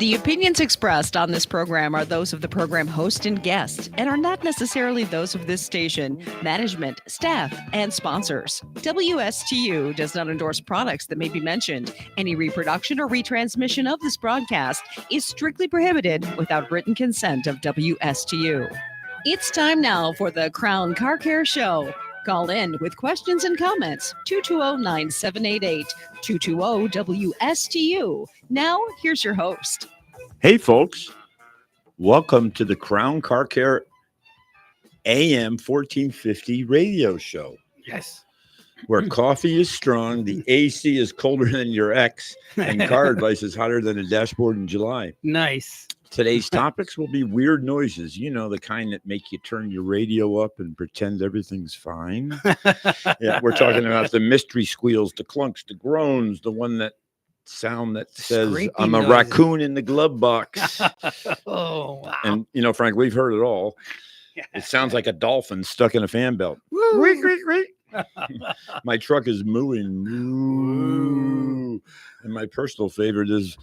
The opinions expressed on this program are those of the program host and guest and are not necessarily those of this station, management, staff, and sponsors. WSTU does not endorse products that may be mentioned. Any reproduction or retransmission of this broadcast is strictly prohibited without written consent of WSTU. It's time now for the Crown Car Care Show. Call in with questions and comments, 220-9788, 220-WSTU. Now, here's your host. Hey, folks. Welcome to the Crown Car Care AM 1450 radio show. Yes. Where coffee is strong, the AC is colder than your ex, and car advice is hotter than a dashboard in July. Nice. Today's topics will be weird noises, you know, the kind that make you turn your radio up and pretend everything's fine. Yeah, we're talking about the mystery squeals, the clunks, the groans, the one that sound that says, Scraping I'm a noises. raccoon in the glove box. Oh, wow. And, you know, Frank, we've heard it all. It sounds like a dolphin stuck in a fan belt. My truck is mooing. Moo. And my personal favorite is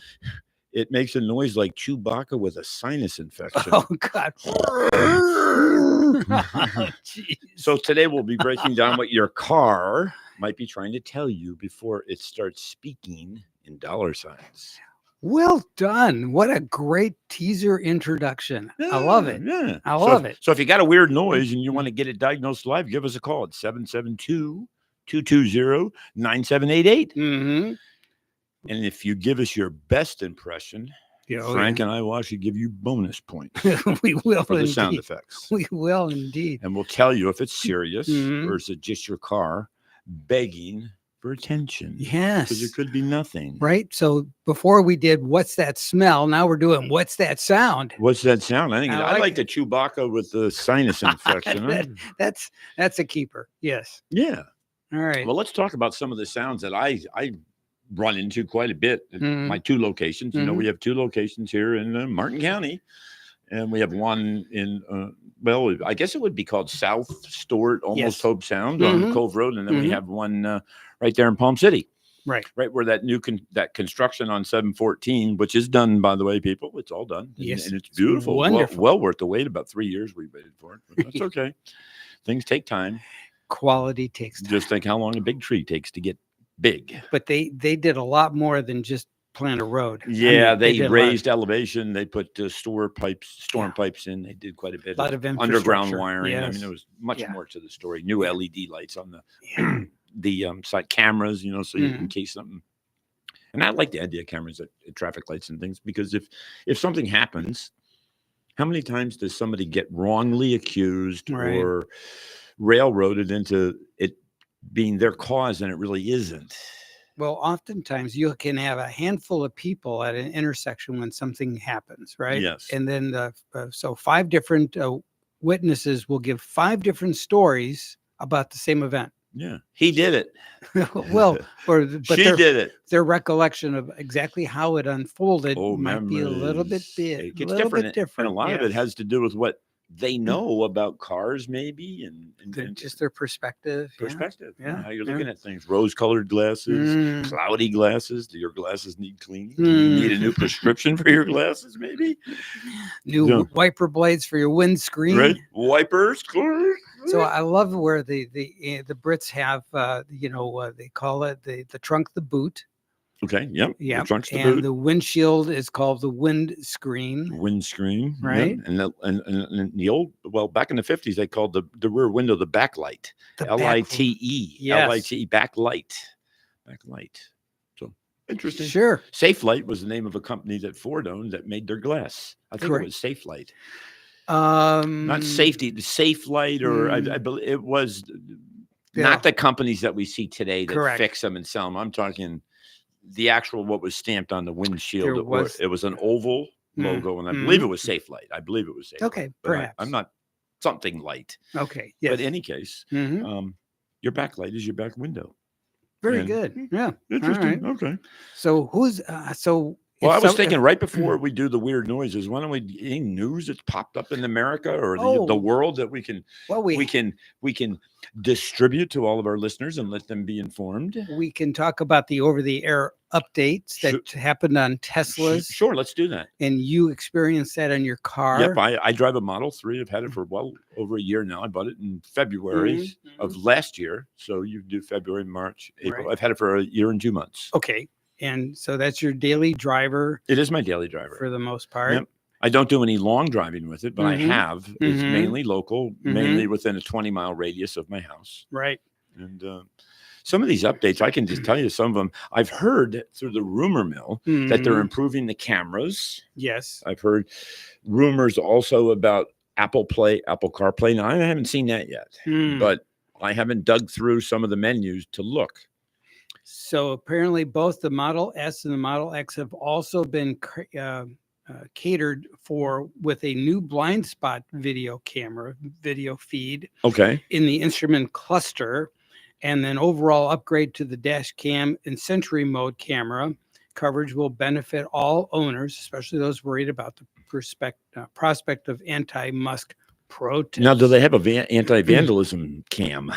it makes a noise like Chewbacca with a sinus infection. Oh, God. Oh, So today we'll be breaking down what your car might be trying to tell you before it starts speaking in dollar signs. Well done. What a great teaser introduction. I love it. Yeah. I love it. So if you got a weird noise and you want to get it diagnosed live, give us a call at 772-220-9788. Mm-hmm. And if you give us your best impression, Frank and I will actually give you bonus points We will for the indeed. sound effects. We will indeed. And we'll tell you if it's serious Mhm. or is it just your car begging for attention. Yes. Because it could be nothing. Right. So before we did what's that smell? Now we're doing what's that sound? What's that sound? I I like like the Chewbacca with the sinus infection. That's a keeper. Yes. Yeah. All right. Well, let's talk about some of the sounds that I run into quite a bit at Mhm. my two locations. You know, Mhm. we have two locations here in Martin County, and we have one in, well, I guess it would be called South Stewart, almost Yes. Hope Sound on Mhm. Cove Road. And then we Mhm. have one right there in Palm City, Right. right where that new that construction on 714, which is done, by the way, people, it's all done. Yes. And it's beautiful. Wonderful. Well worth the wait. About 3 years we waited for it. But that's okay. Things take time. Quality takes time. Just think how long a big tree takes to get big. But they did a lot more than just plant a road. Yeah, they did a lot. raised elevation. They put storm pipes in. They did quite a bit Lot of underground infrastructure. wiring. I Yes. mean, there was much Yeah. more to the story. New LED lights on the Yeah. the side cameras, you know, so you Mhm. in case something. And I like the idea of cameras at traffic lights and things because if something happens, how many times does somebody get wrongly accused Right. or railroaded into it being their cause and it really isn't? Well, oftentimes you can have a handful of people at an intersection when something happens, right? Yes. And then so 5 different witnesses will give 5 different stories about the same event. Yeah, he did it. Well, but She did it. their recollection of exactly how it unfolded Oh, might be a little bit memories. It gets different. And a lot of it yes. has to do with what they know about cars, maybe, and Just their perspective. yeah. perspective. Yeah, How you're yeah. looking at things. Rose-colored glasses, Mm. cloudy glasses. Do your glasses need cleaning? Do you need a new prescription for your glasses, maybe? New Yeah. wiper blades for your windscreen. Right? Wipers. So I love where the Brits have they call it the trunk, the boot. Okay. Yep. Yeah. The trunk's the And boot. the windshield is called the windscreen. Windscreen, yeah. Right. And the old, well, back in the 50s, they called the rear window the backlight. The back- LITE. Yes. LITE, backlight. Backlight. So interesting. Sure. Safe Light was the name of a company that Ford owned that made their glass. I think Correct. it was Safe Light. Um, Not safety, the Safe Light, or I believe it was Yeah. not the companies that we see today that Correct. fix them and sell them. I'm talking the actual what was stamped on the windshield. There was- It was an oval Mm, logo, and I mhm. believe it was Safe Light. I believe it was Safe Light. Okay, But perhaps. I'm not something light. Okay. Yes. But in any case, Mhm. your backlight is your back window. Very and- good. Yeah. Interesting. right. Okay. So who's so Well, I was some- thinking right before we do the weird noises, why don't we any news that's popped up in America or the Oh. world that we can well, we can distribute to all of our listeners and let them be informed? we can talk about the over-the-air updates that happened on Teslas, Sure, let's do that. and you experienced that on your car. Yep, I drive a Model 3. I've had it for well over a year now. I bought it in February of last year. So you do February, March, April. Right. I've had it for a year and 2 months. Okay, and so that's your daily driver It is my daily driver. for the most part. Yep. I don't do any long driving with it, but I have. It's mainly local, mainly within a 20-mile radius of my house. Right. And some of these updates, I can just tell you some of them. I've heard through the rumor mill that they're improving the cameras. Yes. I've heard rumors also about Apple CarPlay. Now, I haven't seen that yet, but I haven't dug through some of the menus to look. So apparently both the Model S and the Model X have also been catered for with a new blind spot video feed Okay. in the instrument cluster, and then overall upgrade to the dash cam and Sentry mode camera coverage will benefit all owners, especially those worried about the prospect of anti-Musk protests. Now, do they have a anti-vandalism cam?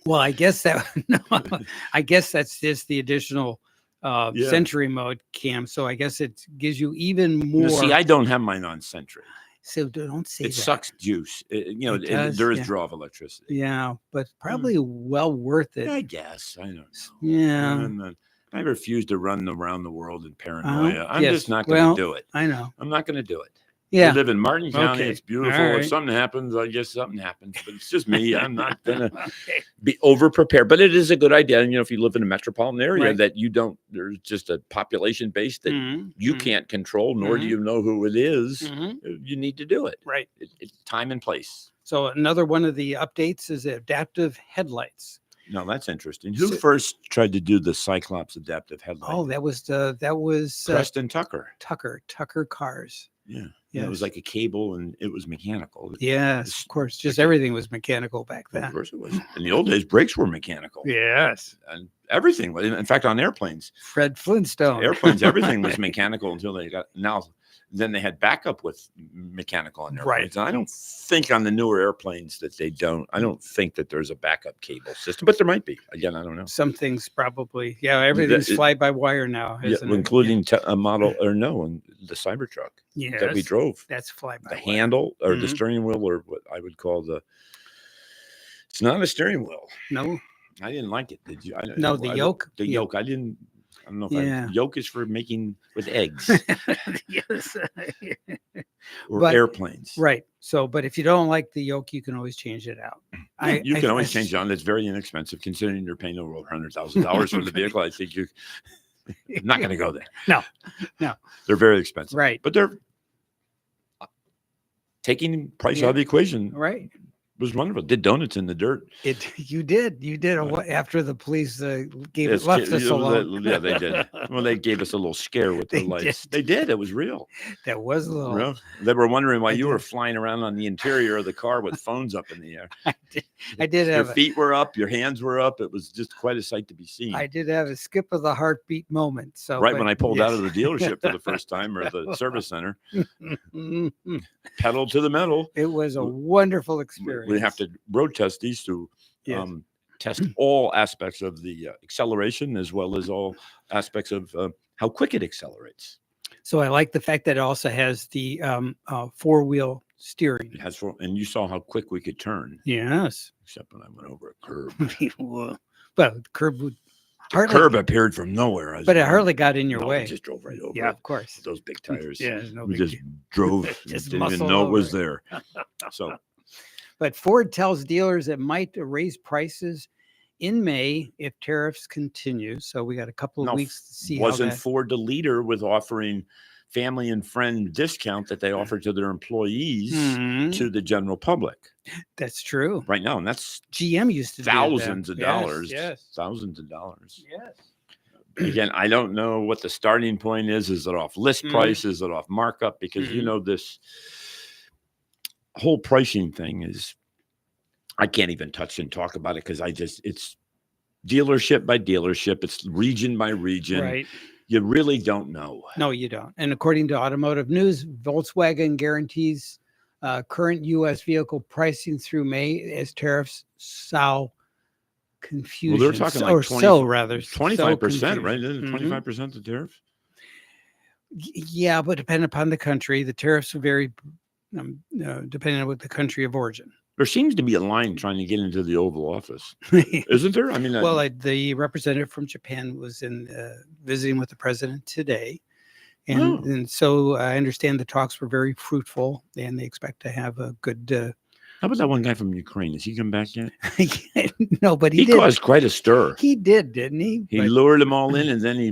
Well, I guess I guess that's just the additional Sentry mode cam. So I guess it gives you even more. See, I don't have mine on Sentry. So don't say it that. Sucks juice. There is draw of electricity. Yeah, but probably well worth it. I guess. I don't know. Yeah. And, I refuse to run around the world in paranoia. I'm yes. just not going to do it. I know. I'm not going to do it. Yeah. I live in Martin County. Okay. It's beautiful. All right. If something happens, I guess something happens. But it's just me. I'm not going to be over prepared. But it is a good idea. And, if you live in a metropolitan area that there's just a population base that you can't control, nor do you know who it is, you need to do it. Right. It's time and place. So another one of the updates is adaptive headlights. No, that's interesting. Who first tried to do the Cyclops adaptive headlight? Oh, that was Preston Tucker. Tucker Cars. Yeah. Yes. It was like a cable and it was mechanical. Yes, of course. Just everything was mechanical back then. Of course it was. In the old days, brakes were mechanical. Yes. And everything was. In fact, on airplanes. Fred Flintstone. Airplanes, everything was mechanical until they got then they had backup with mechanical on airplanes. Right. And I don't think on the newer airplanes that I don't think that there's a backup cable system, but there might be. Again, I don't know. Some things probably. Yeah, everything's fly by wire now, isn't it? Including a model and the Cybertruck that we drove. That's fly by the wire. handle or the steering wheel, or what I would call it's not a steering wheel. No. I didn't like it. Did you? The yoke. The yoke. I don't know if yoke is for making with eggs. Yes. Or airplanes. Right. So, but if you don't like the yoke, you can always change it out. You can always change it on. That's very inexpensive considering you're paying over $100,000 for the vehicle. I think you're not going to go there. No. They're very expensive. Right. But they're taking price out of the equation. Right. Was wonderful. Did donuts in the dirt. You did after the police left us alone. Yeah, they did. Well, they gave us a little scare with the lights. They did. It was real. That was a little real. They were wondering why you were flying around on the interior of the car with phones up in the air. I did your feet were up, your hands were up. It was just quite a sight to be seen. I did have a skip of the heartbeat moment. So when I pulled out of the dealership for the first time, or the service center, pedal to the metal. It was a wonderful experience. We have to road test these to test all aspects of the acceleration as well as all aspects of how quick it accelerates. So I like the fact that it also has the four-wheel steering. It has and you saw how quick we could turn. Yes. Except when I went over a curb. Well, the curb would. The curb appeared from nowhere. But it hardly got in your way. It just drove right over. Yeah, of course. Those big tires. Yeah, we just drove. Just didn't even know it was there. So. But Ford tells dealers it might raise prices in May if tariffs continue. So we got a couple of weeks to see. Wasn't Ford the leader with offering family and friend discount that they offer to their employees to the general public? That's true. Right now, and that's GM used to thousands of dollars. Yes. Thousands of dollars. Yes. Again, I don't know what the starting point is. Is it off list price? Is it off markup? Because this whole pricing thing is, I can't even touch and talk about it because it's dealership by dealership. It's region by region. Right. You really don't know. No, you don't. And according to Automotive News, Volkswagen guarantees current U.S. vehicle pricing through May as tariffs sow confusion. Well, they're talking like or 20, so rather 25%, right? confusion. Isn't it 25% the tariff? Yeah, but depending upon the country, the tariffs will vary depending on what the country of origin. There seems to be a line trying to get into the Oval Office, isn't there? I mean, Well, the representative from Japan was visiting with the president today. And so I understand the talks were very fruitful, and they expect to have a good. How about that one guy from Ukraine? Has he come back yet? No, but he did. caused quite a stir. He didn't he? He lured them all in, and then he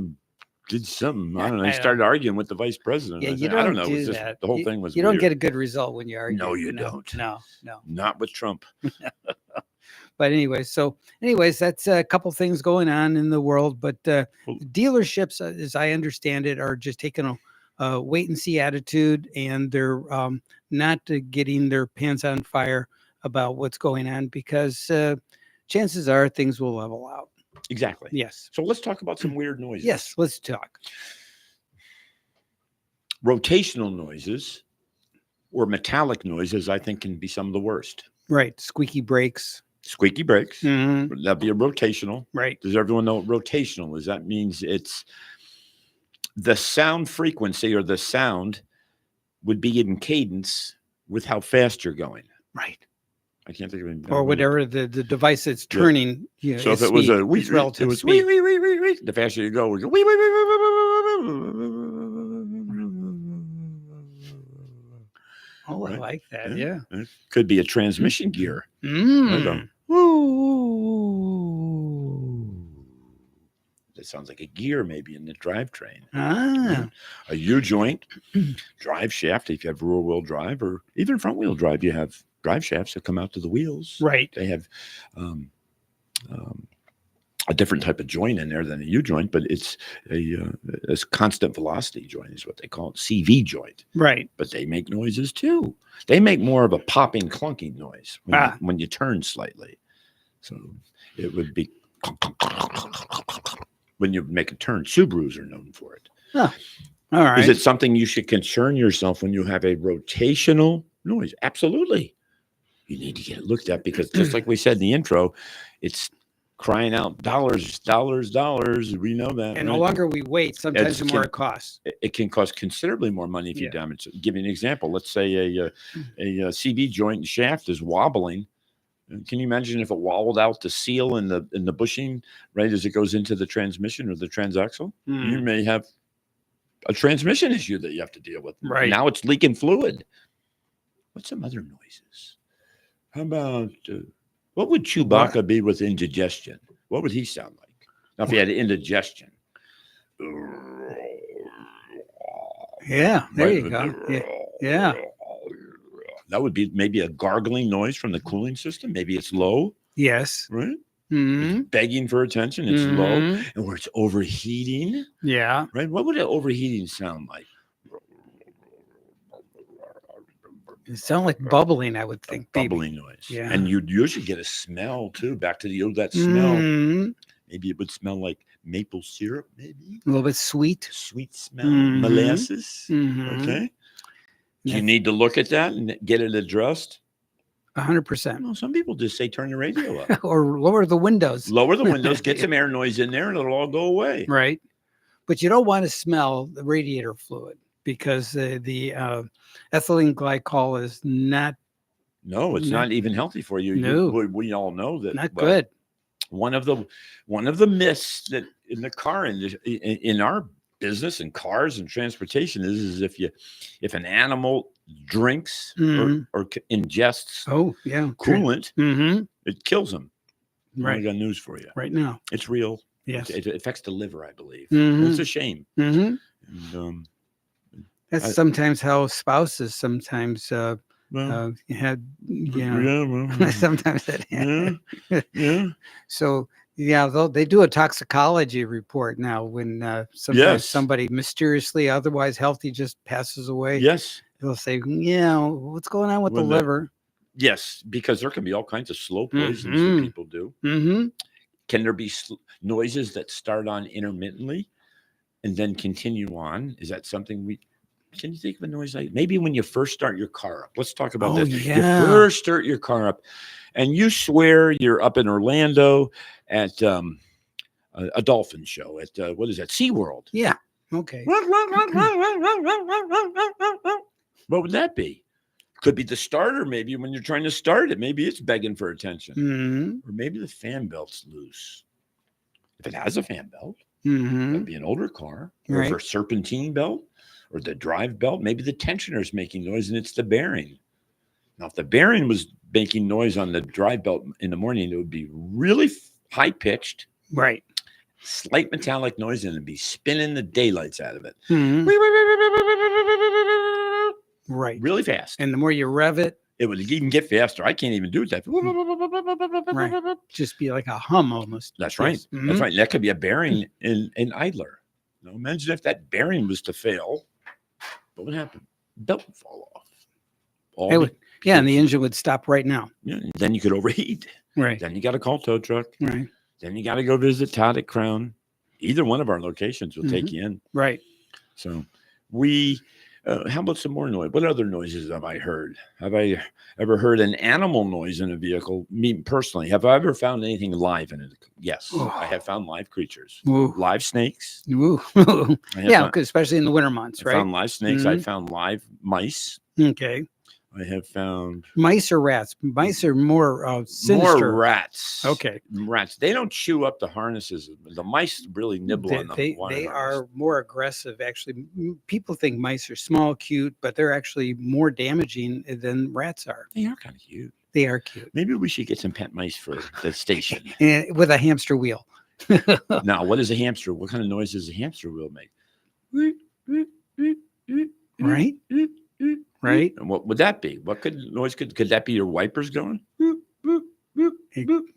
did something. I don't know. He started arguing with the vice president. Yeah, I don't know. do that. The whole thing was. You don't get a good result when you argue. No, you don't. No. Not with Trump. But anyways, that's a couple things going on in the world. But dealerships, as I understand it, are just taking a wait and see attitude, and they're not getting their pants on fire about what's going on because chances are things will level out. Exactly. Yes. So let's talk about some weird noises. Yes, let's talk. Rotational noises or metallic noises, I think, can be some of the worst. Right. Squeaky brakes. Squeaky brakes. Mm-hmm. That'd be a rotational. Right. Does everyone know what rotational is? That means it's the sound frequency or the sound would be in cadence with how fast you're going. Right. I can't think of it. Or whatever the device that's turning. Yeah. So if it was a wee, relative it was speed. Wee. The faster you go, we go wee. Oh, I like that. Yeah. It could be a transmission gear. That sounds like a gear maybe in the drivetrain. A U-joint, drive shaft, if you have rear-wheel drive or even front-wheel drive, you have drive shafts that come out to the wheels. Right. They have a different type of joint in there than a U-joint, but it's a constant velocity joint is what they call it, CV joint. Right. But they make noises too. They make more of a popping, clunking noise when you turn slightly. So it would be when you make a turn. Subarus are known for it. Oh, all right. Is it something you should concern yourself when you have a rotational noise? Absolutely. You need to get it looked at because just like we said in the intro, it's crying out dollars. We know that. And the longer we wait, sometimes the more it costs. It can cost considerably more money if you damage it. Give you an example. Let's say a CV joint and shaft is wobbling. Can you imagine if it wobbled out the seal in the bushing right as it goes into the transmission or the transaxle? You may have a transmission issue that you have to deal with. Right. Now it's leaking fluid. What's some other noises? How about what would Chewbacca be with indigestion? What would he sound like? Now, if he had indigestion. Yeah, there you go. Yeah. That would be maybe a gargling noise from the cooling system. Maybe it's low. Yes. Right? Mm-hmm. It's begging for attention. It's low. And where it's overheating. Yeah. Right? What would an overheating sound like? It sounds like bubbling, I would think. Bubbling noise. Yeah. And you'd usually get a smell too. Back to that smell. Maybe it would smell like maple syrup, maybe. A little bit sweet. Sweet smell. Molasses. Okay. Do you need to look at that and get it addressed? 100%. Well, some people just say turn the radio up. Or lower the windows. Lower the windows, get some air noise in there, and it'll all go away. Right. But you don't want to smell the radiator fluid because the ethylene glycol is not. No, it's not even healthy for you. No. We all know that. Not good. One of the myths that in the car in our business and cars and transportation is if an animal drinks or ingests coolant, it kills them. Right. I got news for you. Right now. It's real. Yes. It affects the liver, I believe. It's a shame. And, that's sometimes how spouses sometimes had sometimes that So they do a toxicology report now when sometimes somebody mysteriously otherwise healthy just passes away. Yes. They'll say, what's going on with the liver? Yes, because there can be all kinds of slow poisons that people do. Can there be noises that start on intermittently? and then continue on? Is that something can you think of a noise like maybe when you first start your car up? Let's talk about Oh, this. yeah. You first start your car up and you swear you're up in Orlando at a dolphin show at what is that? SeaWorld. Yeah. Okay. What would that be? Could be the starter, maybe when you're trying to start it. Maybe it's begging for attention. Mm-hmm. Or maybe the fan belt's loose. If it has a fan belt, Mm-hmm. that'd be an older car. Or Right. for a serpentine belt or the drive belt, maybe the tensioner is making noise and it's the bearing. Now, if the bearing was making noise on the drive belt in the morning, it would be really high pitched, Right. slight metallic noise, and it'd be spinning the daylights out of it. Mm-hmm. Right. Really fast. And the more you rev it, It would even get faster. I can't even do that. right, just be like a hum almost. That's right. Yes. That's right. That could be a bearing in idler. Now, imagine if that bearing was to fail. What would happen? Belt would fall off. It would, yeah, and the engine would stop right now. Yeah, then you could overheat. Right. Then you got to call tow truck. Right. Then you got to go visit Todd at Crown. Either one of our locations will take you in. Right. So how about some more noise? What other noises have I heard? Have I ever heard an animal noise in a vehicle? Me personally, have I ever found anything live in it? Yes, I have found live creatures, Ooh. live snakes. Ooh. Yeah, especially in the winter months, I right? found live snakes. I found live mice. Okay. I have found mice or rats. Mice are more sinister. More rats. Okay. Rats. They don't chew up the harnesses. The mice really nibble on the wire They harness. are more aggressive. Actually, people think mice are small, cute, but they're actually more damaging than rats are. They are kind of cute. They are cute. Maybe we should get some pet mice for the station. And with a hamster wheel. Now, what is a hamster? What kind of noise does a hamster wheel make? Right? Right? And what would that be? What noise could that be? Your wipers going? Yeah.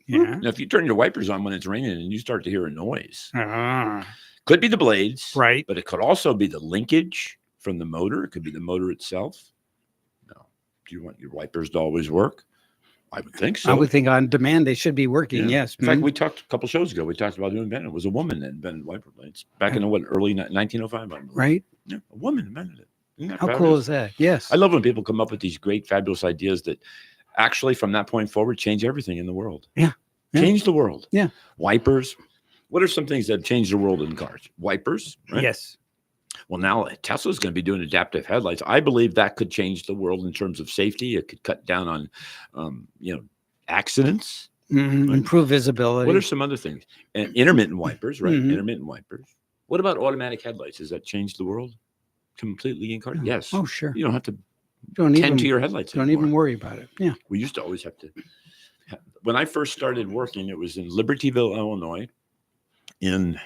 Now, if you turn your wipers on when it's raining and you start to hear a noise, Ah, could be the blades, right. But it could also be the linkage from the motor. It could be the motor itself. No. Do you want your wipers to always work? I would think so. I would think on demand they should be working. Yeah. Yes. In fact, we talked a couple shows ago. We talked about who invented it. It was a woman that invented wiper blades back in the early 1905. I believe. Right. Yeah, a woman invented it. Isn't that How fabulous? cool is that? Yes. I love when people come up with these great, fabulous ideas that actually, from that point forward, change everything in the world. Yeah. Change the world. Yeah. Wipers. What are some things that have changed the world in cars? Wipers. Right? Yes. Well, now Tesla's going to be doing adaptive headlights. I believe that could change the world in terms of safety. It could cut down on, accidents. Mhm. Right. Improve visibility. What are some other things? And intermittent wipers, right? Mhm. Intermittent wipers. What about automatic headlights? Does that change the world completely in cars? Yes. Oh, sure. You don't have to Don't tend even to your headlights don't anymore. even worry about it. Yeah. We used to always have to. When I first started working, it was in Libertyville, Illinois, in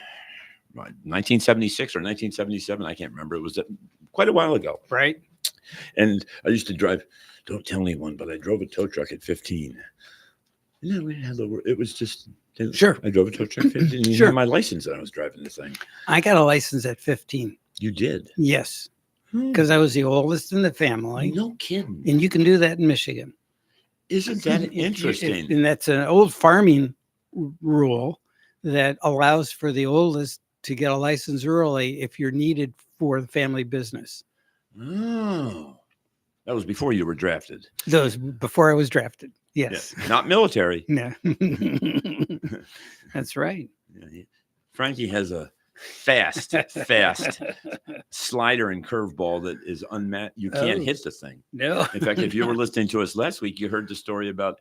1976 or 1977. I can't remember. It was quite a while ago. Right. And I used to drive. Don't tell anyone, but I drove a tow truck at 15. No, we didn't have the. It was just. Sure. I drove a tow truck at 15. You Sure. had my license and I was driving the thing. I got a license at 15. You did. Yes. Because I was the oldest in the family. No kidding. And you can do that in Michigan. Isn't that If- interesting? and that's an old farming rule that allows for the oldest to get a license early if you're needed for the family business. Oh, that was before you were drafted. Those before I was drafted. Yes. Yeah, not military. No. That's right. Yeah, Frankie has a fast slider and curveball that is unmatched. You can't Oh. hit the thing. No. In fact, if you were listening to us last week, you heard the story about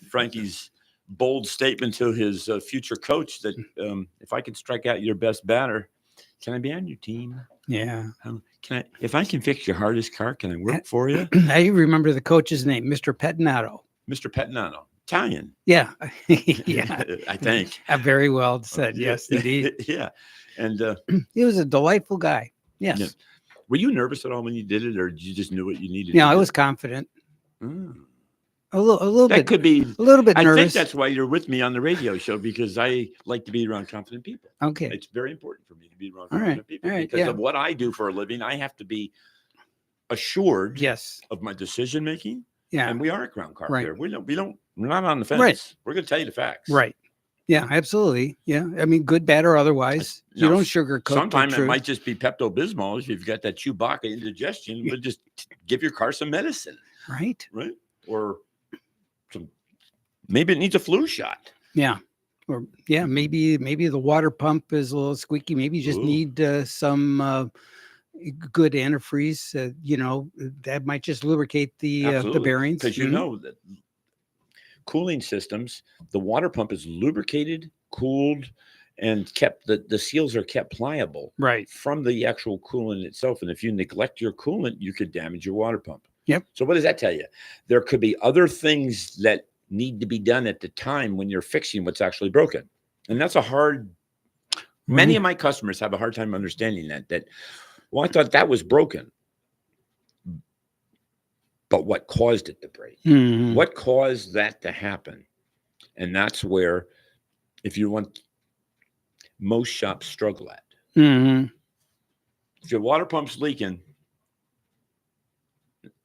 Frankie's bold statement to his future coach that if I can strike out your best batter, can I be on your team? Yeah. If I can fix your hardest car, can I work for you? I remember the coach's name, Mr. Pettinato. Mr. Pettinano, Italian. Yeah. Yeah. I think. Very well said. Yes, indeed. Yeah. And He was a delightful guy. Yes. Yeah. Were you nervous at all when you did it, or did you just knew what you needed? Yeah, to I do? was confident. Mm. A little That bit. could be. A little bit I think nervous. that's why you're with me on the radio show, because I like to be around confident people. Okay. It's very important for me to be around All right, confident people all right, because yeah. of what I do for a living. I have to be assured Yes. of my decision making. Yeah. And we are a ground car Right. here. We're not on the fence. Right. We're going to tell you the facts. Right. Yeah, absolutely. Yeah. I mean, good, bad, or otherwise. You Now, don't sugarcoat the sometimes it truth. might just be Pepto-Bismol if you've got that Chewbacca indigestion, Yeah. but just give your car some medicine, Right. right? Or maybe it needs a flu shot. Yeah. Or yeah, maybe the water pump is a little squeaky. Maybe you just Ooh. need some good antifreeze. That might just lubricate the Absolutely. bearings. Because you know that cooling systems, the water pump is lubricated, cooled, and kept the seals are kept pliable Right. from the actual coolant itself. And if you neglect your coolant, you could damage your water pump. Yep. So what does that tell you? There could be other things that need to be done at the time when you're fixing what's actually broken. And that's many of my customers have a hard time understanding that, well, I thought that was broken. But what caused it to break? Mhm. What caused that to happen? And that's where, if you want, most shops struggle at. Mhm. If your water pump's leaking,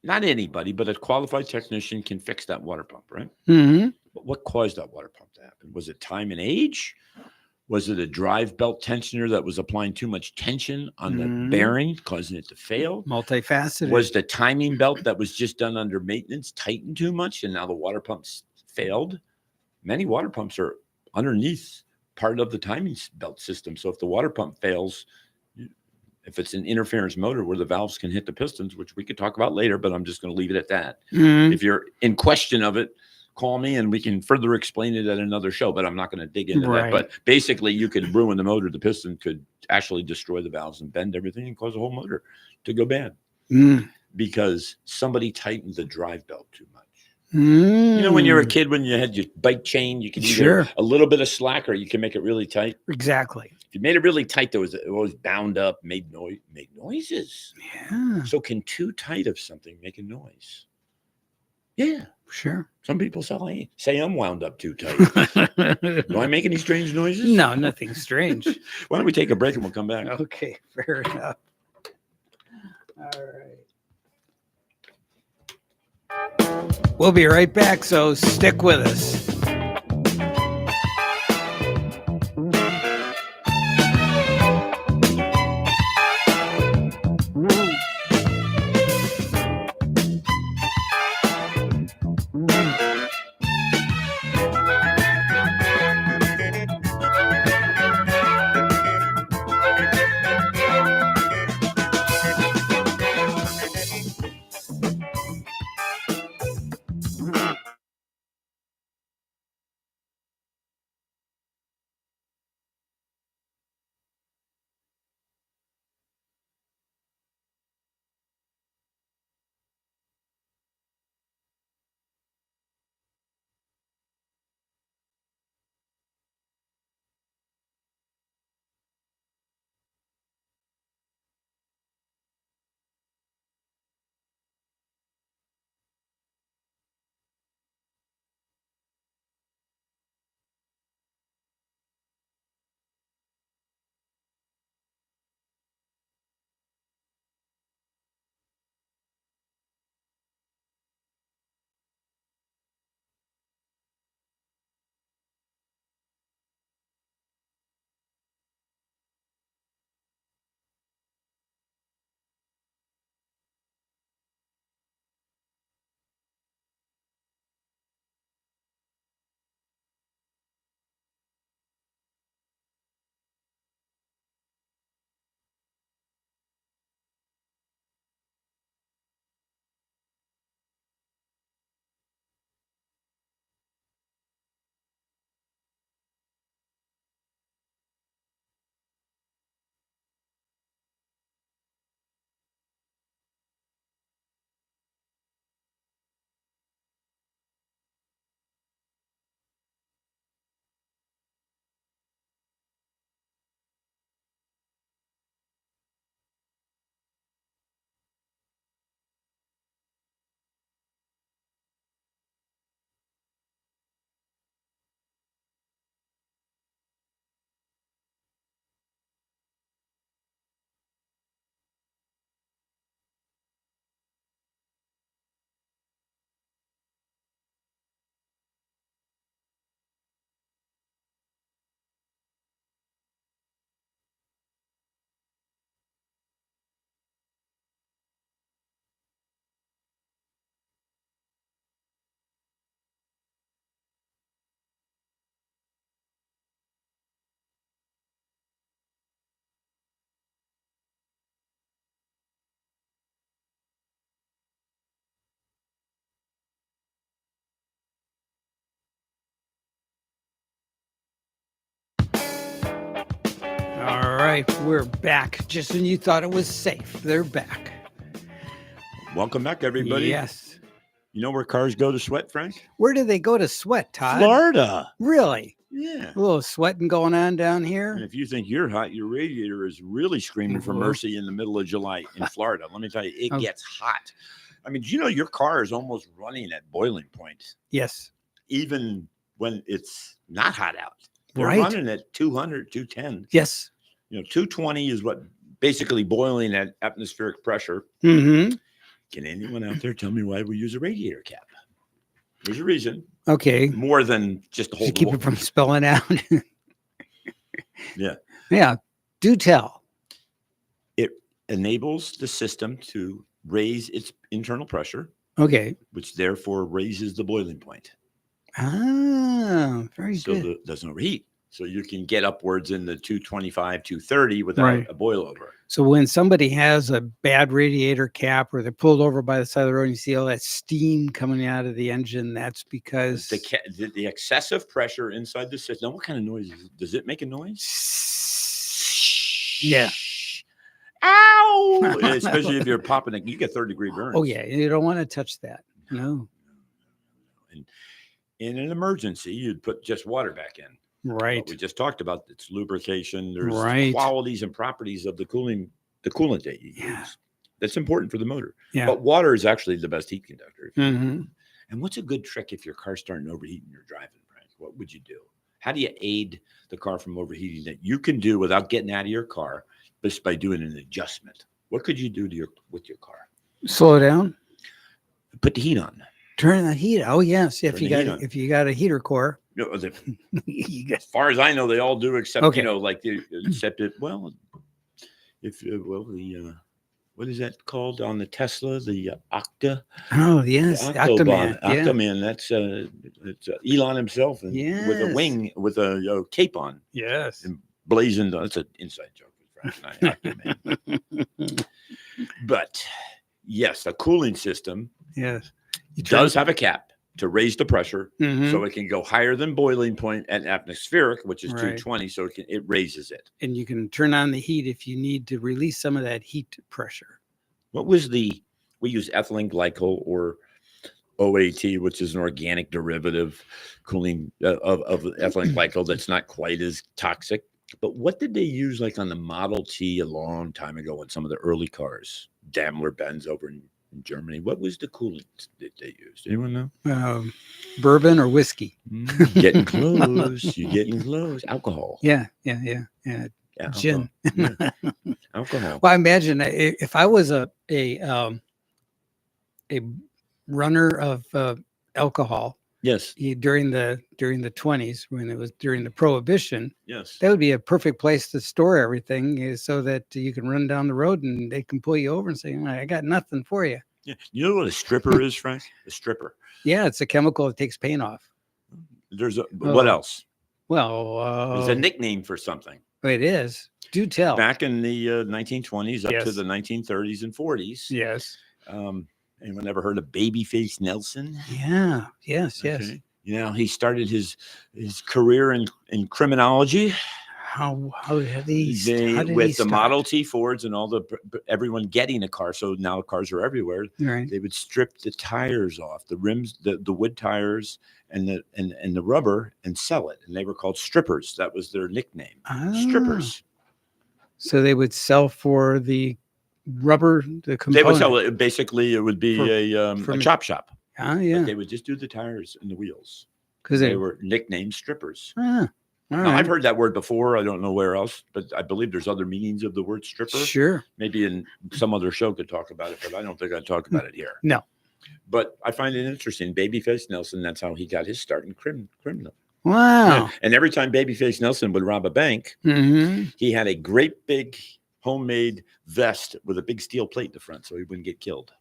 not anybody, but a qualified technician can fix that water pump, right? Mhm. But what caused that water pump to happen? Was it time and age? Was it a drive belt tensioner that was applying too much tension on the bearing, causing it to fail? Multifaceted. Was the timing belt that was just done under maintenance tightened too much and now the water pumps failed? Many water pumps are underneath part of the timing belt system. So if the water pump fails, if it's an interference motor where the valves can hit the pistons, which we could talk about later, but I'm just going to leave it at that. If you're in question of it, call me and we can further explain it at another show, but I'm not going to dig into that. But basically, you could ruin the motor. The piston could actually destroy the valves and bend everything and cause the whole motor to go bad because somebody tightened the drive belt too much. You know, when you're a kid, when you had your bike chain, you could either a little bit of slack or you can make it really tight. Exactly. If you made it really tight, it was bound up, made noises. Yeah. So can too tight of something make a noise? Yeah. Sure. Some people say I'm wound up too tight. Do I make any strange noises? No, nothing strange. Why don't we take a break and we'll come back? Okay, fair enough. All right. We'll be right back, so stick with us. right, we're back. Just when you thought it was safe, they're back. Welcome back, everybody. Yes. You know where cars go to sweat, Frank? Where do they go to sweat, Todd? Florida. Really? Yeah. A little sweating going on down And here. if you think you're hot, your radiator is really screaming for mercy in the middle of July in Florida. Let me tell you, it gets hot. I mean, do you know your car is almost running at boiling point, Yes. even when it's not hot out? They're Right. running at 200, 210. Yes. 220 is what basically boiling at atmospheric pressure. Mm-hmm. Can anyone out there tell me why we use a radiator cap? There's a reason. Okay. More than just to To hold keep the it from spilling out. Yeah. Yeah. Do tell. It enables the system to raise its internal pressure, Okay. which therefore raises the boiling point. Ah, very So good. it doesn't overheat. So you can get upwards in the 225, 230 without a boilover. So when somebody has a bad radiator cap or they're pulled over by the side of the road and you see all that steam coming out of the engine, that's because The excessive pressure inside the system. Now, what kind of noise does it make a noise? Yeah. Ow! Especially if you're popping it, you get 3rd-degree burns. Oh yeah, you don't want to touch that. No. And in an emergency, you'd put just water back in. Right. What we just talked about, it's lubrication. There's Right. qualities and properties of the coolant that you use. That's important for the motor. Yeah. But water is actually the best heat conductor. Mm-hmm. And what's a good trick if your car's starting to overheat and you're driving, Frank? What would you do? How do you aid the car from overheating that you can do without getting out of your car just by doing an adjustment? What could you do with your car? Slow down. Put the heat on. Turn the heat. Oh yes. Turn the heat on. If you got a heater core. No, You got- as far as I know, they all do, except Okay. except it. Well, what is that called on the Tesla? The Octa. Oh yes. Octoman. Yeah. Octoman. That's it's Elon himself, and with a Yes. wing, with a cape on, Yes. and blazing. That's an inside joke. Octoman. But yes, a cooling system Yes. does have a cap to raise the pressure, Mhm. so it can go higher than boiling point at atmospheric, which is Right. 220. So it raises it. And you can turn on the heat if you need to release some of that heat pressure. What was we use ethylene glycol or OAT, which is an organic derivative cooling of ethylene glycol that's not quite as toxic. But what did they use like on the Model T a long time ago in some of the early cars? Daimler-Benz over in Germany. What was the coolant that they used? Anyone know? Bourbon or whiskey. Getting close. You're getting close. Alcohol. Yeah. Yeah, Gin. alcohol. Yeah. Alcohol. Well, I imagine if I was a runner of alcohol Yes. during the 20s, when it was during the Prohibition, Yes. that would be a perfect place to store everything, so that you can run down the road and they can pull you over and say, "I got nothing for you." Yeah. You know what a stripper is, Frank? A stripper. Yeah, it's a chemical that takes paint off. There's what else? Well, There's a nickname for something. it is. Do tell. Back in the 1920s up to Yes. the 1930s and 40s. Yes. Anyone ever heard of Babyface Nelson? Yeah. Yes. Yes. Okay. He started his career in criminology. How did he With the start? Model T Fords and everyone getting a car. So now cars are everywhere. Right. They would strip the tires off, the rims, the wood tires, and the rubber, and sell it. And they were called strippers. That was their nickname. Strippers. So they would sell for the rubber, the component. They would sell it. Basically, it would be a chop shop. Ah, But yeah. they would just do the tires and the wheels. Because They were nicknamed strippers. all Now, right. I've heard that word before. I don't know where else, but I believe there's other meanings of the word stripper. Sure. Maybe in some other show could talk about it, but I don't think I'd talk about it here. No. But I find it interesting. Babyface Nelson, that's how he got his start in criminal. Wow. Yeah. And every time Babyface Nelson would rob a bank, Mm-hmm. he had a great big homemade vest with a big steel plate in the front so he wouldn't get killed.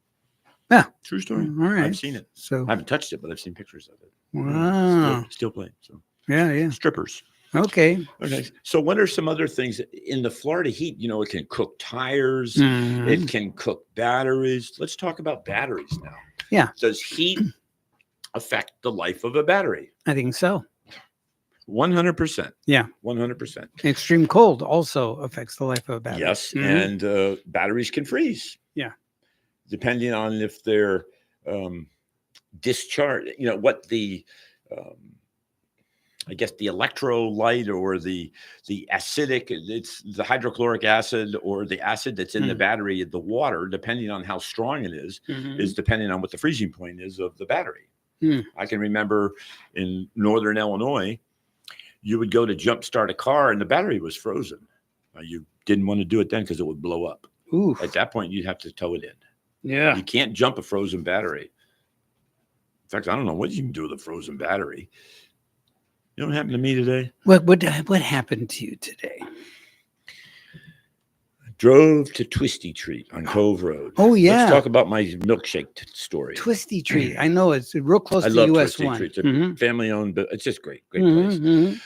Yeah. True story. All right. I've seen it. So I haven't touched it, but I've seen pictures of it. wow. Steel plate. So Yeah. strippers. Okay. Okay. So what are some other things in the Florida heat? It can cook tires. Mhm. It can cook batteries. Let's talk about batteries now. Yeah. Does heat affect the life of a battery? I think so. 100%. Yeah. 100%. Extreme cold also affects the life of a battery. Yes, Mhm. and batteries can freeze. Yeah. Depending on if they're discharged, what the I guess the electrolyte or the acidic, it's the hydrochloric acid or the acid that's in the battery, the water, depending on how strong it is depending on what the freezing point is of the battery. I can remember in Northern Illinois, you would go to jump start a car and the battery was frozen. You didn't want to do it then because it would blow up. Oof. At that point, you'd have to tow it in. Yeah. You can't jump a frozen battery. In fact, I don't know what you can do with a frozen battery. You know what happened to me today? What happened to you today? Drove to Twisty Treat on Cove Road. Oh, yeah. Let's talk about my milkshake story. Twisty Treat. I know it's real close I to love US Twisty 1. Treat. It's a family-owned, but it's just great place.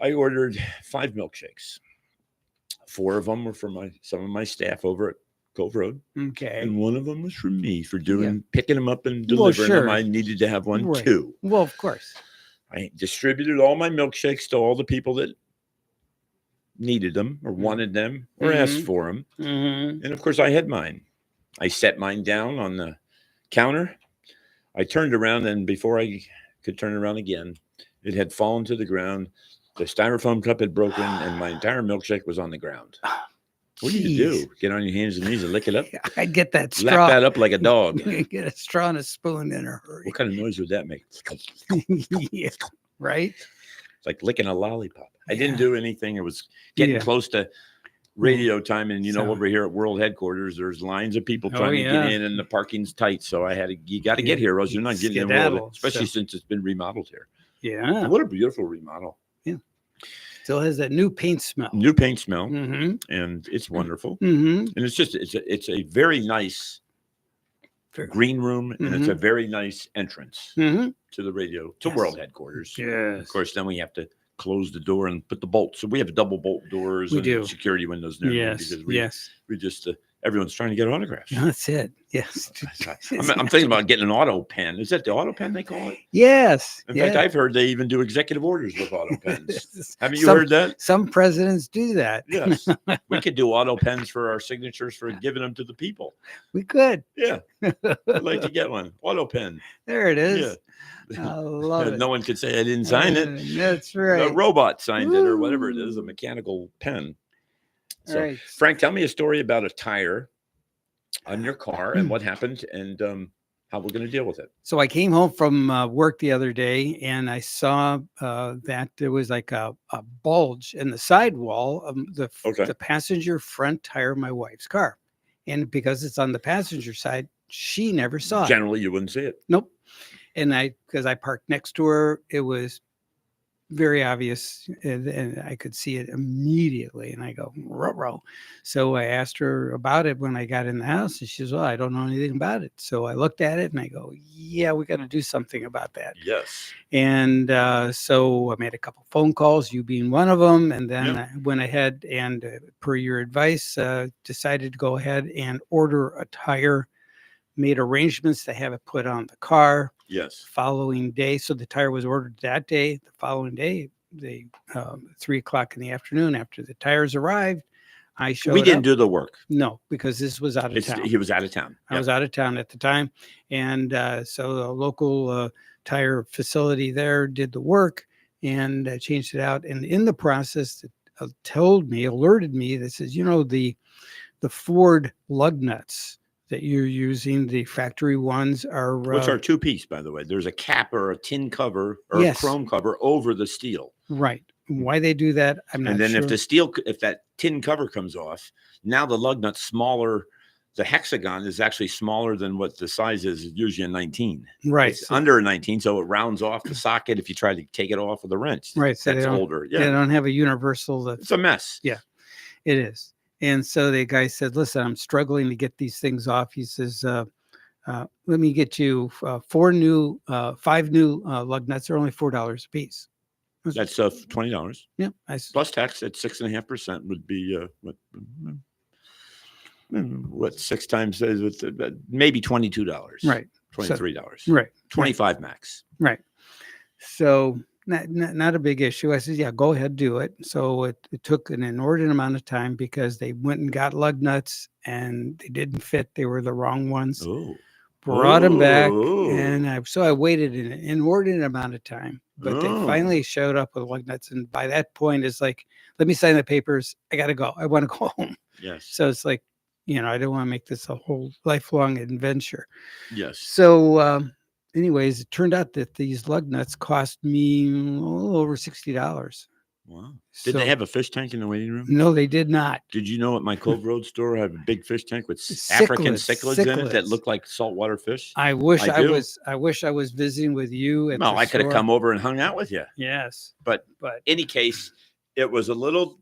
I ordered 5 milkshakes. 4 of them were for some of my staff over at Cove Road. Okay. And 1 of them was for me for picking them up and delivering them. I needed to have one too. Well, of course. I distributed all my milkshakes to all the people that needed them or wanted them or asked for them. And of course, I had mine. I set mine down on the counter. I turned around, and before I could turn around again, it had fallen to the ground. The styrofoam cup had broken, and my entire milkshake was on the ground. What do you do? Get on your hands and knees and lick it up? I'd get that straw. Lap that up like a dog. Get a straw and a spoon in a hurry. What kind of noise would that make? Yeah, right? It's like licking a lollipop. I didn't do anything. It was getting close to radio time. And, over here at World Headquarters, there's lines of people trying to get in, and the parking's tight. So you got to get here, or else you're not getting in, especially since it's been remodeled here. Yeah. And what a beautiful remodel. Yeah. Still has that new paint smell. And it's wonderful. And it's a very nice green room, and it's a very nice entrance to the radio, to World Headquarters. Yes. Of course, then we have to close the door and put the bolts. So we have double bolt doors and security windows there. Yes. Because we just everyone's trying to get autographs. That's it. Yes. I'm thinking about getting an auto pen. Is that the auto pen they call it? Yes. In fact, I've heard they even do executive orders with auto pens. Haven't you heard that? Some presidents do that. Yes. We could do auto pens for our signatures for giving them to the people. We could. Yeah. I'd like to get one. Auto pen. There it is. Yeah. I love it. No one could say I didn't sign it. That's right. A robot signed it, or whatever it is, a mechanical pen. So, right. Frank, tell me a story about a tire on your car and what happened, and how we're going to deal with it. So I came home from work the other day, and I saw that there was like a bulge in the sidewall of the passenger front tire of my wife's car. And because it's on the passenger side, she never saw it. Generally, you wouldn't see it. Nope. And because I parked next to her, it was very obvious, and I could see it immediately. And I go, ruh-roh. So I asked her about it when I got in the house, and she says, well, I don't know anything about it. So I looked at it and I go, yeah, we got to do something about that. Yes. And so I made a couple phone calls, you being one of them. And then I went ahead and, per your advice, decided to go ahead and order a tire, made arrangements to have it put on the car. Yes. Following day. So the tire was ordered that day. The following day, 3:00 in the afternoon, after the tires arrived, I showed up. We didn't do the work. No, because this was out of town. He was out of town. I was out of town at the time. And so the local tire facility there did the work and changed it out. And in the process, alerted me that says, the Ford lug nuts that you're using, the factory ones are... which are 2-piece, by the way. There's a cap or a tin cover or a chrome cover over the steel. Right. Why they do that, I'm not sure. And then if that tin cover comes off, now the lug nut's smaller. The hexagon is actually smaller than what the size is, usually a 19. Right. It's under a 19, so it rounds off the socket if you try to take it off with a wrench. Right. So that's older. Yeah. They don't have a universal... It's a mess. Yeah, it is. And so the guy said, listen, I'm struggling to get these things off. He says, let me get you 5 new lug nuts. They're only $4 a piece. That's $20. Yeah. Plus tax at 6.5% would be what 6 times maybe $22. Right. $23. Right. 25 max. Right. So not a big issue. I said, yeah, go ahead, do it. So it took an inordinate amount of time because they went and got lug nuts and they didn't fit. They were the wrong ones. Oh. Brought them back, Oh. and I waited an inordinate amount of time. But they finally showed up with lug nuts, and by that point, it's like, let me sign the papers. I got to go. I want to go home. Yes. So it's like, I don't want to make this a whole lifelong adventure. Yes. So, anyways, it turned out that these lug nuts cost me a little over $60. Wow. Did they have a fish tank in the waiting room? No, they did not. Did you know at my Cove Road store I have a big fish tank with African cichlids in it that look like saltwater fish? I wish I was visiting with you at Well, the I could have store. come over and hung out with you. Yes. But any case, it was a little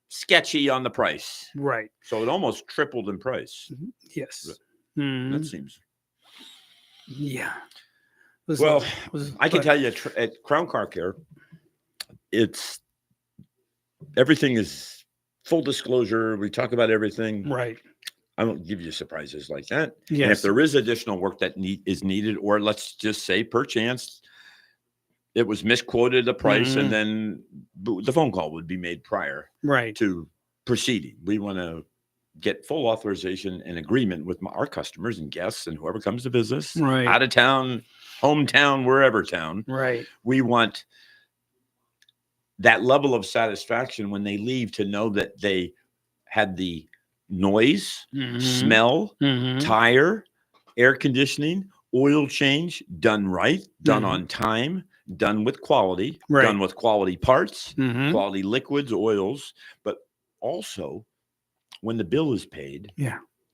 sketchy on the price. Right. So it almost tripled in price. Yes. That seems. Yeah. I can tell you at Crown Car Care, everything is full disclosure. We talk about everything. Right. I don't give you surprises like that. Yes. And if there is additional work that is needed, or let's just say perchance it was misquoted the price, and then the phone call would be made prior to proceeding. We want to get full authorization and agreement with our customers and guests and whoever comes to business, out of town, hometown, wherever town. Right. We want that level of satisfaction when they leave to know that they had the noise, smell, tire, air conditioning, oil change done right, done on time, done with quality, done with quality parts, quality liquids, oils, but also when the bill is paid,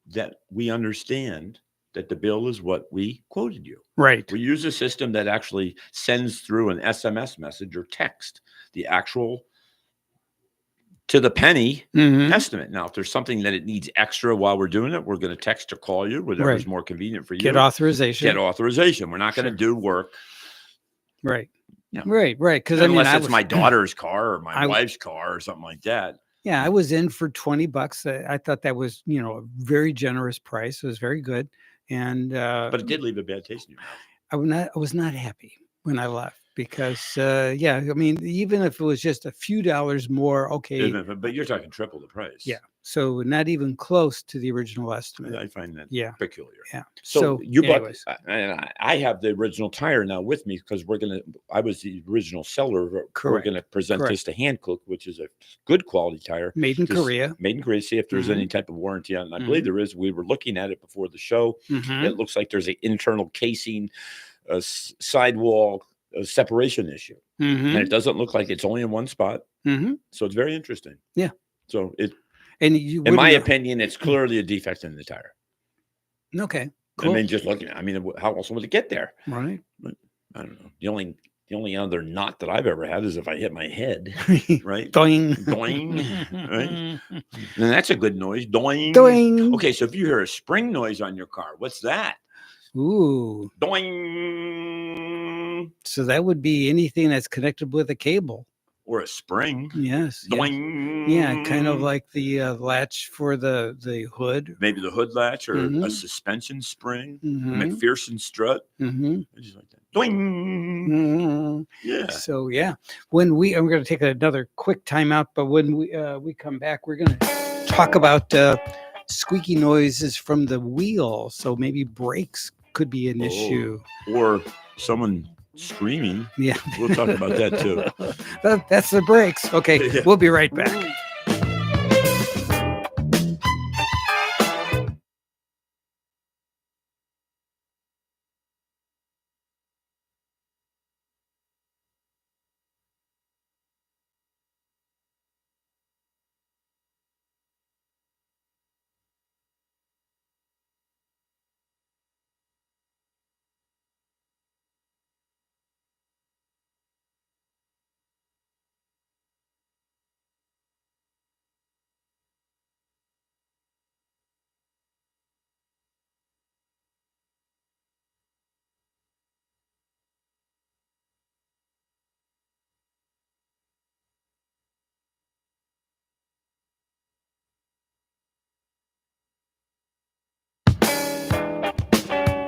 that we understand that the bill is what we quoted you. Right. We use a system that actually sends through an SMS message or text the actual to the penny estimate. Now, if there's something that it needs extra while we're doing it, we're going to text or call you, whatever's more convenient for you. Get authorization. We're not going to do work. Right. Yeah. Right. Because unless it's my daughter's car or my wife's car or something like that. Yeah, I was in for $20. I thought that was, a very generous price. It was very good, and but it did leave a bad taste in your mouth. I was not happy when I left because, even if it was just a few dollars more, okay. But you're talking triple the price. Yeah, so not even close to the original estimate. I find that peculiar. Yeah. So you bought, and I have the original tire now with me because I was the original seller. Correct. We're going to present this to Hankook, which is a good quality tire. Made in Korea. See if there's any type of warranty on it. And I believe there is. We were looking at it before the show. It looks like there's an internal casing, sidewall separation issue. And it doesn't look like it's only in one spot. So it's very interesting. Yeah. So in my opinion, it's clearly a defect in the tire. Okay. Cool. And then just looking at how else would it get there? Right. But I don't know. The only other knot that I've ever had is if I hit my head, right? Doing. Right? And that's a good noise. Doing. Doing. Okay, so if you hear a spring noise on your car, what's that? Ooh. Doing. So that would be anything that's connected with a cable. Or a spring. Yes. Doing. Yeah, kind of like the latch for the hood. Maybe the hood latch or a suspension spring, a McPherson strut. Just like that. Doing. Yeah. So when I'm going to take another quick timeout, but when we come back, we're going to talk about squeaky noises from the wheel. So maybe brakes could be an issue. Or someone screaming. Yeah. We'll talk about that too. That's the brakes. Okay. We'll be right back.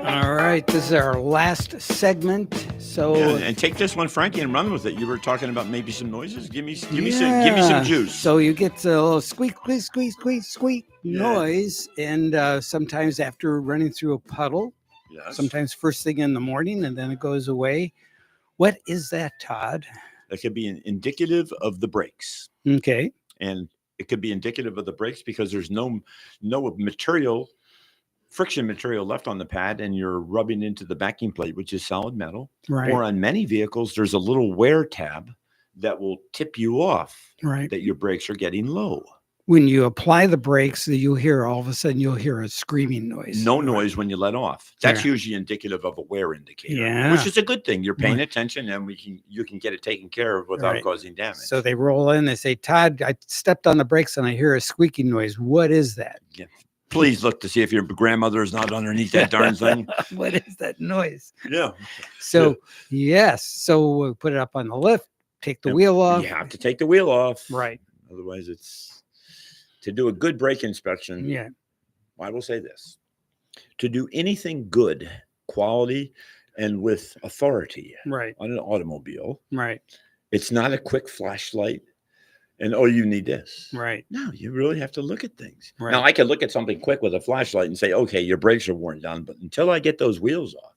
All right, this is our last segment So and take this one, Frankie, and run with it. You were talking about maybe some noises. Give me some juice. So you get a little squeak, squeak, squeak, squeak, squeak Yeah. noise, and sometimes after running through a puddle, Yes. sometimes first thing in the morning, and then it goes away. What is that, Todd? That could be indicative of the brakes, Okay. and it could be indicative of the brakes because there's no friction material left on the pad, and you're rubbing into the backing plate, which is solid metal. Right. Or on many vehicles, there's a little wear tab that will tip you off Right. that your brakes are getting low. When you apply the brakes, you'll hear all of a sudden you'll hear a screaming noise. No noise when you let off. That's usually indicative of a wear indicator, which is a good thing. You're paying attention, and you can get it taken care of without causing damage. So they roll in, they say, Todd, I stepped on the brakes and I hear a squeaking noise. What is that? Yeah. Please look to see if your grandmother is not underneath that darn thing. What is that noise? Yeah. So, yes. So we'll put it up on the lift, take the wheel off. You have to take the wheel off. Right. Otherwise, it's to do a good brake inspection. Yeah. I will say this: to do anything good, quality, and with authority Right. on an automobile, Right. it's not a quick flashlight and, oh, you need this. Right. No, you really have to look at things. Right. Now, I can look at something quick with a flashlight and say, okay, your brakes are worn down, but until I get those wheels off,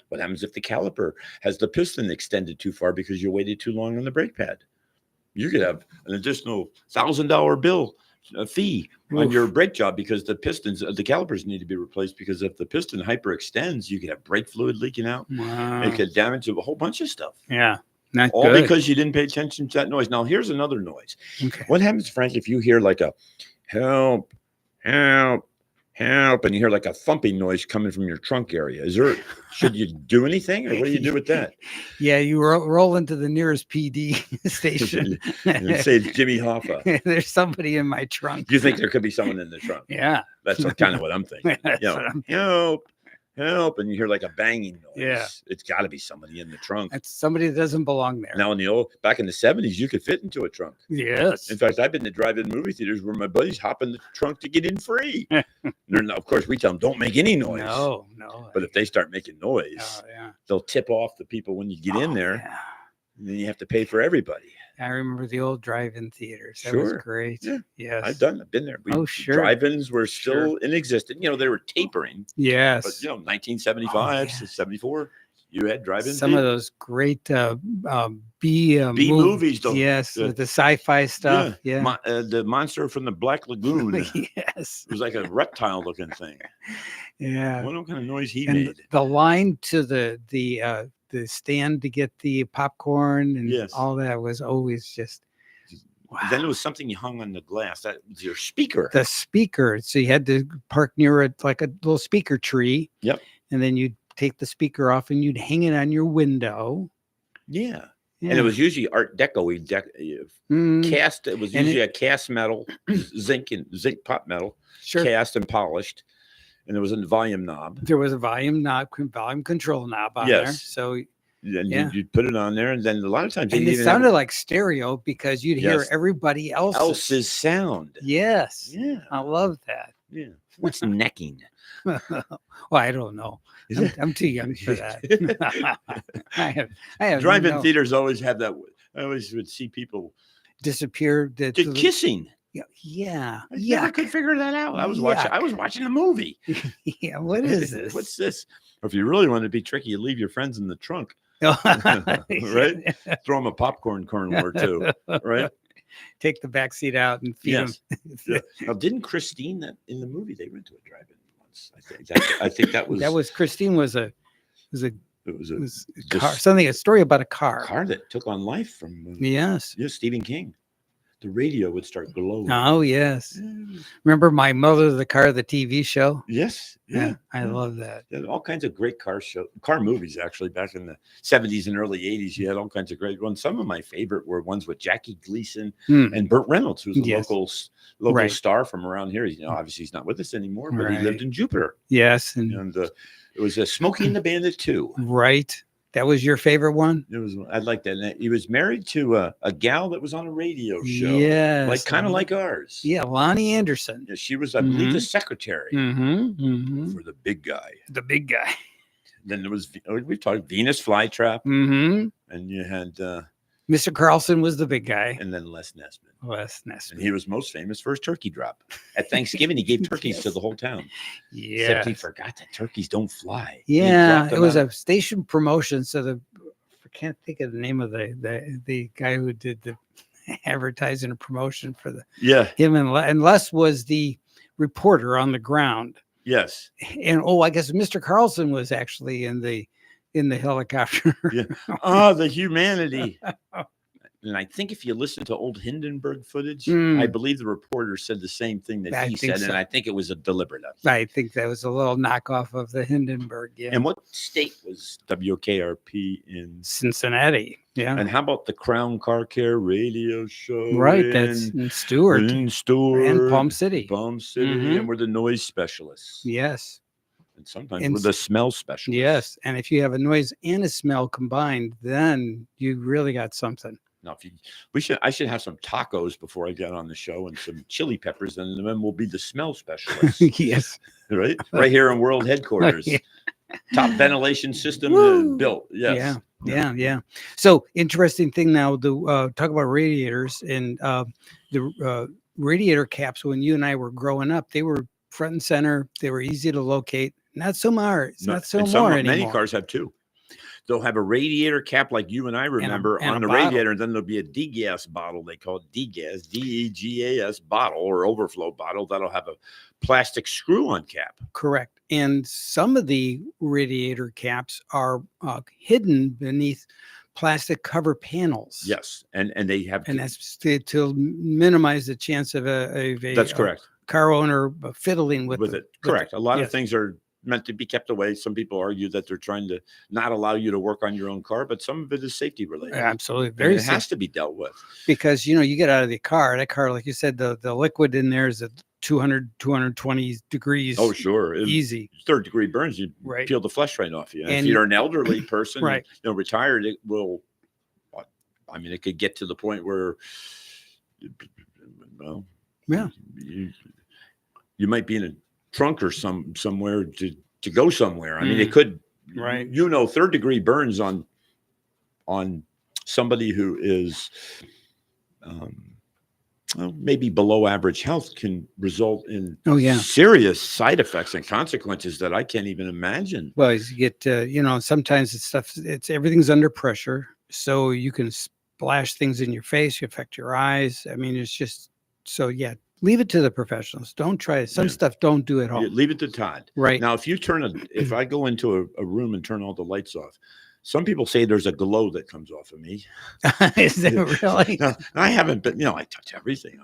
what happens if the caliper has the piston extended too far because you waited too long on the brake pad? You could have an additional $1,000 bill fee on your brake job because the calipers need to be replaced, because if the piston hyperextends, you could have brake fluid leaking out. Wow. It could damage a whole bunch of stuff. Yeah. Not All good. because you didn't pay attention to that noise. Now, here's another noise. Okay. What happens, Frank, if you hear like a help, help, help, and you hear like a thumping noise coming from your trunk area? Should you do anything, or what do you do with that? Yeah, you roll into the nearest PD station and say it's Jimmy Hoffa. There's somebody in my trunk. You think there could be someone in the trunk? Yeah. That's kind of what I'm thinking. Help, help, and you hear like a banging noise. Yeah. It's got to be somebody in the trunk. That's somebody that doesn't belong there. Now, back in the 70s, you could fit into a trunk. Yes. In fact, I've been to drive-in movie theaters where my buddies hop in the trunk to get in free. Of course, we tell them, don't make any noise. No. But if they start making noise, they'll tip off the people when you get in there. Yeah. And then you have to pay for everybody. I remember the old drive-in theaters. That Sure. was great. Yeah. Yes. I've been there. Sure. Drive-ins were still in existence. They were tapering. Yes. But 1975, 74, you had drive-in. Some of those great B movies, though. Yes, with the sci-fi stuff. Yeah. The monster from the Black Lagoon. Yes. It was like a reptile-looking thing. Yeah. I wonder what kind of noise he And made. the line to the stand to get the popcorn and all that was always just wow. Then it was something you hung on the glass. That was your speaker. The speaker. So you had to park near it like a little speaker tree. Yep. And then you'd take the speaker off and you'd hang it on your window. Yeah. And it was usually Art Deco-y cast. It was usually a cast metal, zinc pot metal, cast and polished. And there was a volume knob. There was a volume control knob on there. So you'd put it on there, and then a lot of times it sounded like stereo because you'd hear everybody else's sound. Yes. Yeah. I love that. Yeah. What's necking? Well, I don't know. I'm too young for that. I have drive-in theaters always have that. I always would see people disappear. Kissing. Yeah. I could figure that out. I was watching a movie. Yeah. What is this? What's this? Or if you really want to be tricky, you leave your friends in the trunk. Right? Throw them a popcorn kernel or two. Right? Take the back seat out and feed them. Yeah. Now, didn't Christine that in the movie they went to a drive-in once? I think that was Christine was a car, car, a story about a car that took on life from Stephen King. The radio would start glowing. Oh yes. Remember My Mother the Car, the TV show? Yes. Yeah. I love that. All kinds of great car movies, actually, back in the 70s and early 80s. You had all kinds of great ones. Some of my favorite were ones with Jackie Gleason and Burt Reynolds, who's a local star from around here. Obviously he's not with us anymore, but he lived in Jupiter. Yes. And it was Smokey and the Bandit 2. Right. That was your favorite one? I like that. And he was married to a gal that was on a radio show. Yes. Like kind of like ours. Yeah, Lonnie Anderson. Yeah, she was, I believe, the secretary for the big guy. The big guy. then there was we talked Venus flytrap, Mm-hmm. and you had Mr. Carlson was the big guy. and then Les Nessman. Les And Nessman. he was most famous for his turkey drop. At Thanksgiving, he gave turkeys to Yes. the whole town. Yeah. Except he forgot that turkeys don't fly. He Yeah, dropped it them was out. a station promotion. So I can't think of the name of the guy who did the advertising and promotion for him and Les was the reporter on the ground. Yes. And I guess Mr. Carlson was actually in the helicopter. Yeah. Oh, the humanity. And I think if you listen to old Hindenburg footage, I believe the reporter said the same thing that I he think said, so. and I think it was a deliberate effort. I think that was a little knockoff of the Hindenburg. Yeah. And what state was WKRP in? Cincinnati. Yeah. And how about the Crown Car Care radio show? Right. That's in Stewart in Stewart and Palm City. Palm City, Mhm. and we're the noise specialists. Yes. And sometimes we're the smell specialists. Yes. And if you have a noise and a smell combined, then you really got something. Now, I should have some tacos before I get on the show and some chili peppers, and then we'll be the smell specialists. Yes. Right here in world headquarters. Yeah. Top ventilation system built. Yes. Yeah. So interesting thing now to talk about radiators and the radiator caps. When you and I were growing up, they were front and center. They were easy to locate. Not so much. Not so more anymore. Many cars have two. They'll have a radiator cap like you and I remember and on the radiator, and then there'll be a degas bottle. They call it degas, DEGAS bottle or overflow bottle that'll have a plastic screw-on cap. Correct. And some of the radiator caps are hidden beneath plastic cover panels. Yes, and they have, and that's to minimize the chance of that's correct. Car owner fiddling with it. Correct. A lot yes. of things are meant to be kept away. Some people argue that they're trying to not allow you to work on your own car, but some of it is safety related. Absolutely. Very it has to be dealt with. Because, you get out of the car, that car, like you said, the liquid in there is at 200, 220 degrees. Oh, sure. Easy. Third degree burns, you peel the flesh right off you. And if you're an elderly person, retired, it will, I mean, it could get to the point where, well, you might be in a trunk or somewhere to go somewhere. I mean, it could, third degree burns on somebody who is maybe below average health can result in serious side effects and consequences that I can't even imagine. Well, you get sometimes everything's under pressure, so you can splash things in your face, you affect your eyes. I mean, it's just leave it to the professionals. Don't try it. Some stuff don't do at home. Leave it to Todd. Right. Now, if I go into a room and turn all the lights off, some people say there's a glow that comes off of me. Is it really? No, I haven't been, I touch everything.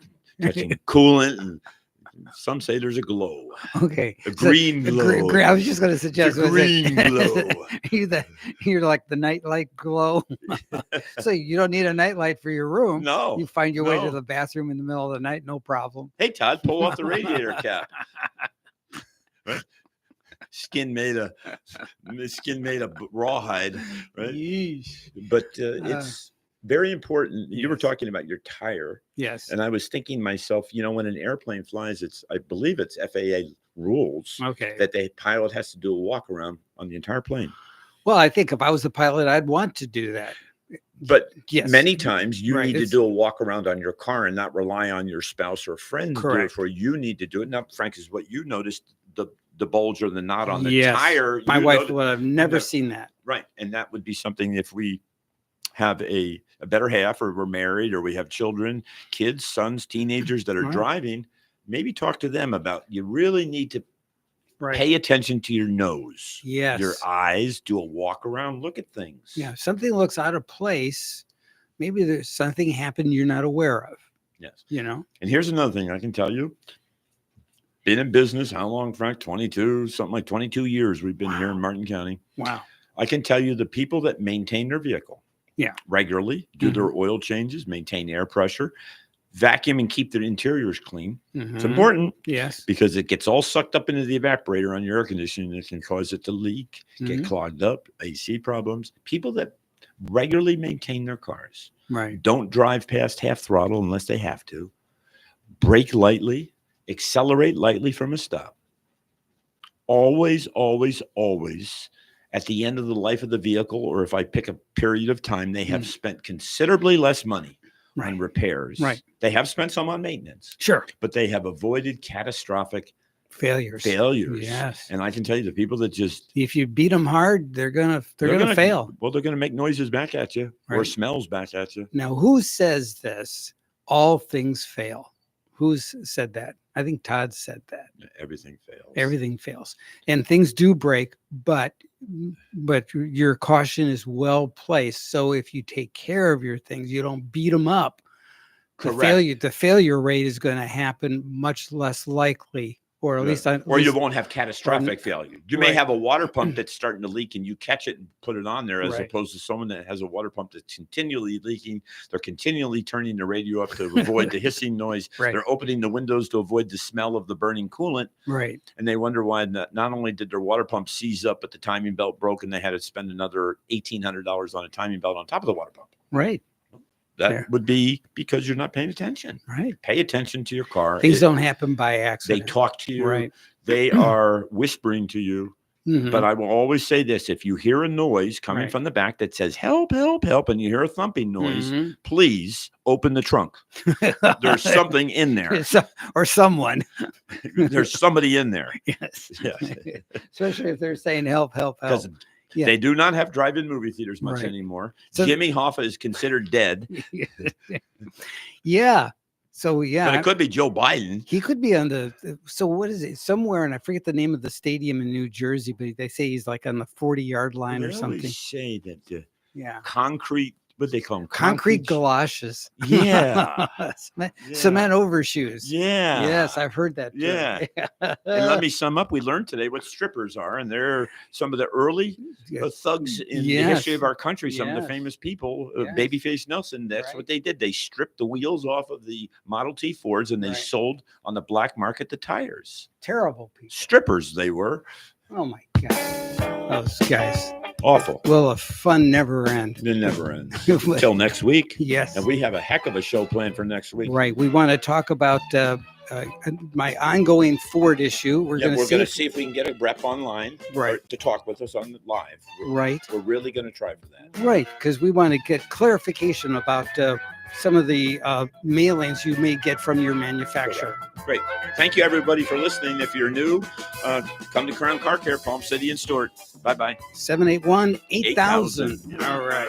I'm touching coolant, and some say there's a glow. Okay. A green glow. I was just going to suggest a green glow. You're like the nightlight glow. So you don't need a nightlight for your room. No. You find your way to the bathroom in the middle of the night, no problem. Hey, Todd, pull off the radiator cap. Right? Skin made of rawhide, right? Yeesh. But it's very important. You were talking about your tire. Yes. And I was thinking myself, when an airplane flies, I believe it's FAA rules that the pilot has to do a walk around on the entire plane. Well, I think if I was the pilot, I'd want to do that. But many times you need to do a walk around on your car and not rely on your spouse or friend to do it for you. You need to do it. Now, Frank, is what you noticed, the bulge or the knot on the tire. My wife would have never seen that. Right. And that would be something if we have a better half, or we're married, or we have children, kids, sons, teenagers that are driving, maybe talk to them about, you really need to pay attention to your nose, your eyes, do a walk around, look at things. Yeah. If something looks out of place, maybe there's something happened you're not aware of. Yes. And here's another thing I can tell you. Been in business, how long, Frank? 22 years we've been here in Martin County. Wow. I can tell you the people that maintain their vehicle regularly, do their oil changes, maintain air pressure, vacuum and keep their interiors clean. It's important. Yes. Because it gets all sucked up into the evaporator on your air conditioning. It can cause it to leak, get clogged up, AC problems. People that regularly maintain their cars. Right. Don't drive past half throttle unless they have to. Brake lightly. Accelerate lightly from a stop. always, always, always at the end of the life of the vehicle, or if I pick a period of time, they have spent considerably less money on repairs. Right. They have spent some on maintenance, Sure. but they have avoided catastrophic Failures. Yes. And I can tell you, the people that just If you beat them hard, they're gonna fail. Well, they're gonna make noises back at you or Right. smells back at you. Now, who says this? All things fail. Who's said that? I think Todd said that. Everything fails. Everything fails, and things do break, but your caution is well placed. So if you take care of your things, you don't beat them up. Correct. The failure rate is going to happen much less likely, or at least, you won't have catastrophic failure. You may Right. have a water pump that's starting to leak and you catch it and put it on there, as Right. opposed to someone that has a water pump that's continually leaking. They're continually turning the radio up to avoid the hissing noise. Right. They're opening the windows to avoid the smell of the burning coolant. Right. And they wonder why not only did their water pump seize up, but the timing belt broke and they had to spend another $1,800 on a timing belt on top of the water pump. Right. That would be because you're not paying attention. Right. Pay attention to your car. Things don't happen by They accident. talk to you. Right. They are whispering to you. Mhm. But I will always say this: if you hear a noise coming Right. from the back that says "help, help, help," and you hear a thumping noise, Mhm. please open the trunk. There's something in there. or someone. There's somebody in there. Yes. Yes. Especially if they're saying help, help, help. Because Yeah. they do not have drive-in movie theaters much Right. anymore. So- Jimmy Hoffa is considered dead, Yeah. So but yeah, it could be Joe Biden. he could be on the. So what is it? Somewhere, and I forget the name of the stadium in New Jersey, but they say he's like on the 40-yard line They or always something. say that the Yeah. concrete, what they call them? Concrete galoshes. Yeah. Cement overshoes. Yeah. Yes, I've heard that. Term. Yeah. And let me sum up. We learned today what strippers are, and they're some of the early thugs in the history of our country. Some of the Yes. famous people, Yes. Babyface Nelson. That's Right. what they did. They stripped the wheels off of the Model T Fords, and they Right. sold on the black market the tires. Terrible people. Strippers, they were Oh my God. Those guys. awful. Will the fun never end? It never ends until next week. Yes. And we have a heck of a show planned for next week. Right. We want to talk about my ongoing Ford issue. We're Yeah, going we're to going to see if we can get a rep online Right. to talk with us on the live. Right. We're really going to try for that. Right. Because we want to get clarification about some of the mailings you may get from your manufacturer. Great. Thank you, everybody, for listening. If you're new, come to Crown Car Care, Palm City and Stewart. Bye-bye. 781-8000. All right.